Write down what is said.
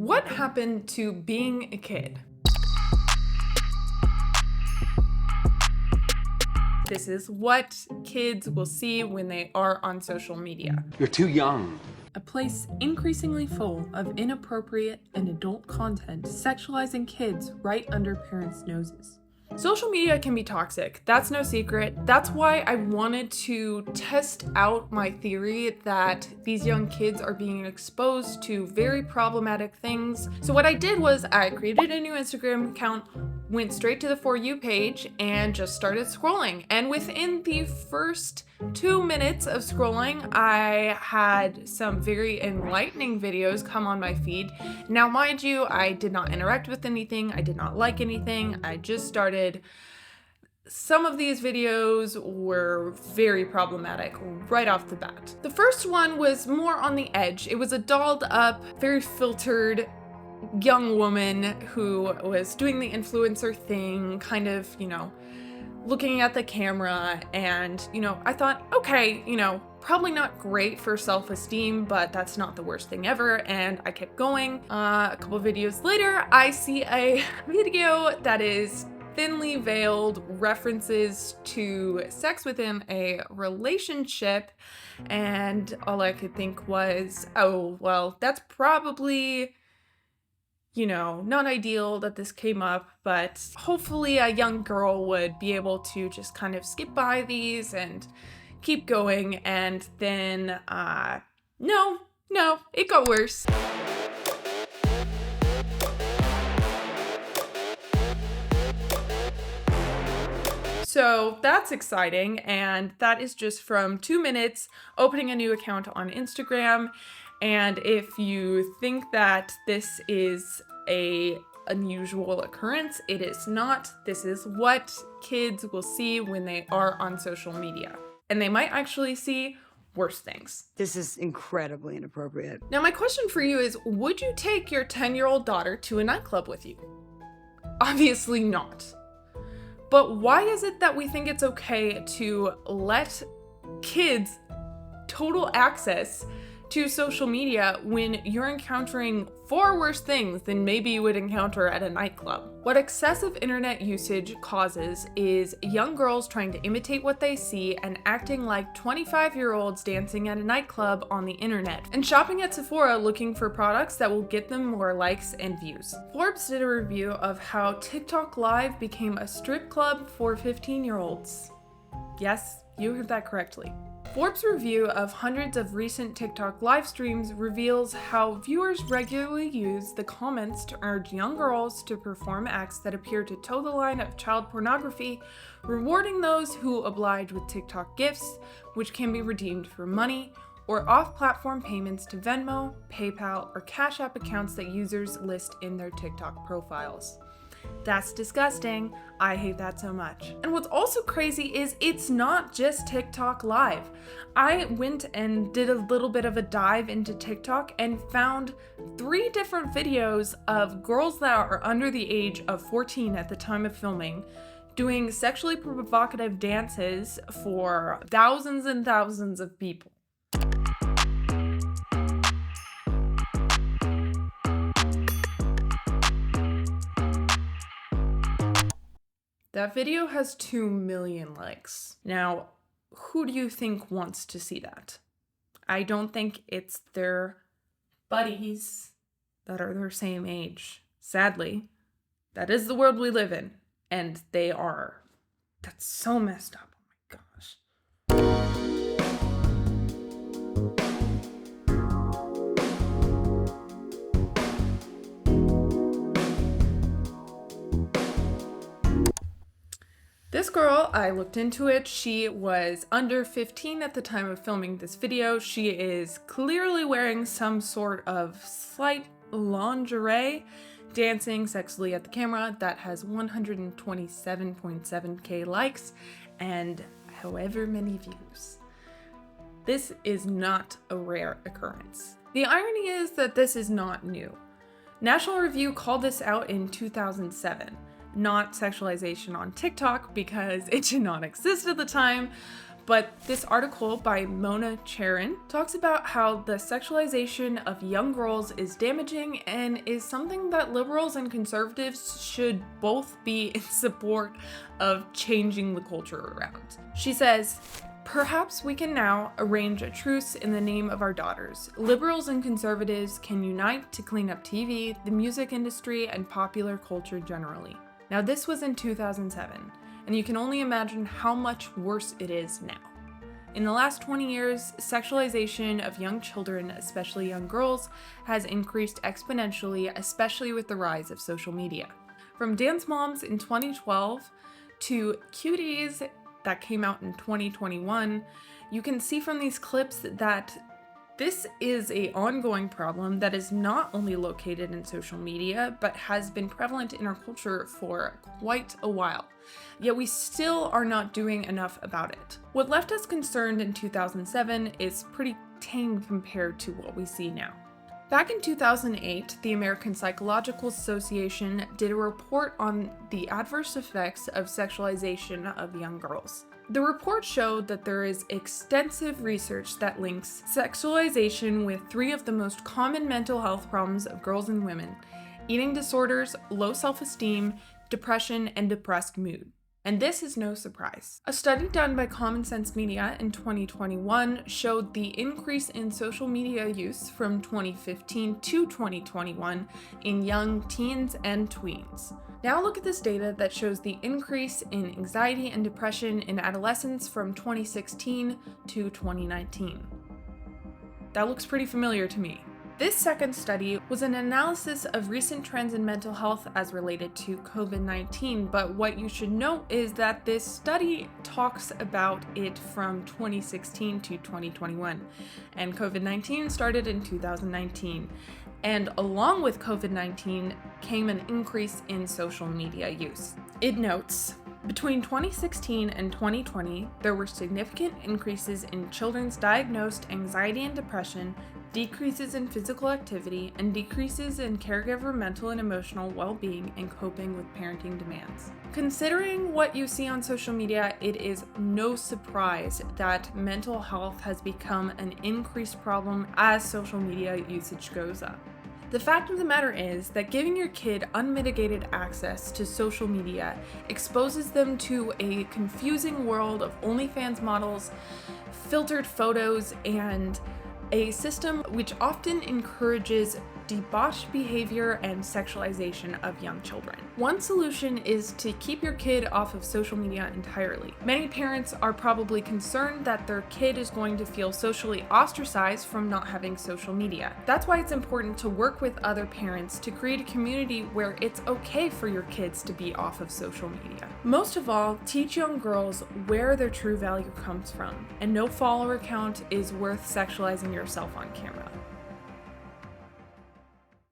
What happened to being a kid? This is what kids will see when they are on social media. You're too young. A place increasingly full of inappropriate and adult content sexualizing kids right under parents' noses. Social media can be toxic, that's no secret. That's why I wanted to test out my theory that these young kids are being exposed to very problematic things. So what I did was I created a new Instagram account, went straight to the For You page, and just started scrolling. And within the first 2 minutes of scrolling, I had some very enlightening videos come on my feed. Now, mind you, I did not interact with anything. I did not like anything. I just started. Some of these videos were very problematic right off the bat. The first one was more on the edge. It was a dolled up, very filtered young woman who was doing the influencer thing, kind of, looking at the camera, and, I thought, okay, probably not great for self-esteem, but that's not the worst thing ever, and I kept going. A couple videos later, I see a video that is thinly veiled references to sex within a relationship, and all I could think was, oh, well, that's probably not ideal that this came up, but hopefully a young girl would be able to just kind of skip by these and keep going. And then, no, it got worse. So that's exciting, and that is just from 2 minutes opening a new account on Instagram. And if you think that this is a unusual occurrence, it is not. This is what kids will see when they are on social media. And they might actually see worse things. This is incredibly inappropriate. Now, my question for you is, would you take your 10-year-old daughter to a nightclub with you? Obviously not. But why is it that we think it's okay to let kids total access to social media when you're encountering far worse things than maybe you would encounter at a nightclub? What excessive internet usage causes is young girls trying to imitate what they see and acting like 25-year-olds dancing at a nightclub on the internet, and shopping at Sephora looking for products that will get them more likes and views. Forbes did a review of how TikTok Live became a strip club for 15-year-olds. Yes, you heard that correctly. Forbes' review of hundreds of recent TikTok live streams reveals how viewers regularly use the comments to urge young girls to perform acts that appear to toe the line of child pornography, rewarding those who oblige with TikTok gifts, which can be redeemed for money, or off-platform payments to Venmo, PayPal, or Cash App accounts that users list in their TikTok profiles. That's disgusting. I hate that so much. And what's also crazy is it's not just TikTok Live. I went and did a little bit of a dive into TikTok and found 3 different videos of girls that are under the age of 14 at the time of filming doing sexually provocative dances for thousands and thousands of people. That video has 2 million likes. Now, who do you think wants to see that? I don't think it's their buddies that are their same age. Sadly, that is the world we live in, and they are. That's so messed up. Oh my gosh. This girl, I looked into it, she was under 15 at the time of filming this video. She is clearly wearing some sort of slight lingerie, dancing sexually at the camera. That has 127.7k likes and however many views. This is not a rare occurrence. The irony is that this is not new. National Review called this out in 2007. Not sexualization on TikTok because it did not exist at the time, But this article by Mona Charin talks about how the sexualization of young girls is damaging and is something that liberals and conservatives should both be in support of changing the culture around. She says, "Perhaps we can now arrange a truce in the name of our daughters. Liberals and conservatives can unite to clean up TV, the music industry, and popular culture generally." Now, this was in 2007, and you can only imagine how much worse it is now. In the last 20 years, sexualization of young children, especially young girls, has increased exponentially, especially with the rise of social media. From Dance Moms in 2012 to Cuties that came out in 2021, you can see from these clips that this is an ongoing problem that is not only located in social media, but has been prevalent in our culture for quite a while. Yet we still are not doing enough about it. What left us concerned in 2007 is pretty tame compared to what we see now. Back in 2008, the American Psychological Association did a report on the adverse effects of sexualization of young girls. The report showed that there is extensive research that links sexualization with three of the most common mental health problems of girls and women: eating disorders, low self-esteem, depression, and depressed mood. And this is no surprise. A study done by Common Sense Media in 2021 showed the increase in social media use from 2015 to 2021 in young teens and tweens. Now look at this data that shows the increase in anxiety and depression in adolescents from 2016 to 2019. That looks pretty familiar to me. This second study was an analysis of recent trends in mental health as related to COVID-19, but what you should note is that this study talks about it from 2016 to 2021, and COVID-19 started in 2019. And along with COVID-19 came an increase in social media use. It notes, between 2016 and 2020, there were significant increases in children's diagnosed anxiety and depression, decreases in physical activity, and decreases in caregiver mental and emotional well-being and coping with parenting demands. Considering what you see on social media, it is no surprise that mental health has become an increased problem as social media usage goes up. The fact of the matter is that giving your kid unmitigated access to social media exposes them to a confusing world of OnlyFans models, filtered photos, and a system which often encourages debauched behavior and sexualization of young children. One solution is to keep your kid off of social media entirely. Many parents are probably concerned that their kid is going to feel socially ostracized from not having social media. That's why it's important to work with other parents to create a community where it's okay for your kids to be off of social media. Most of all, teach young girls where their true value comes from, and no follower count is worth sexualizing yourself on camera.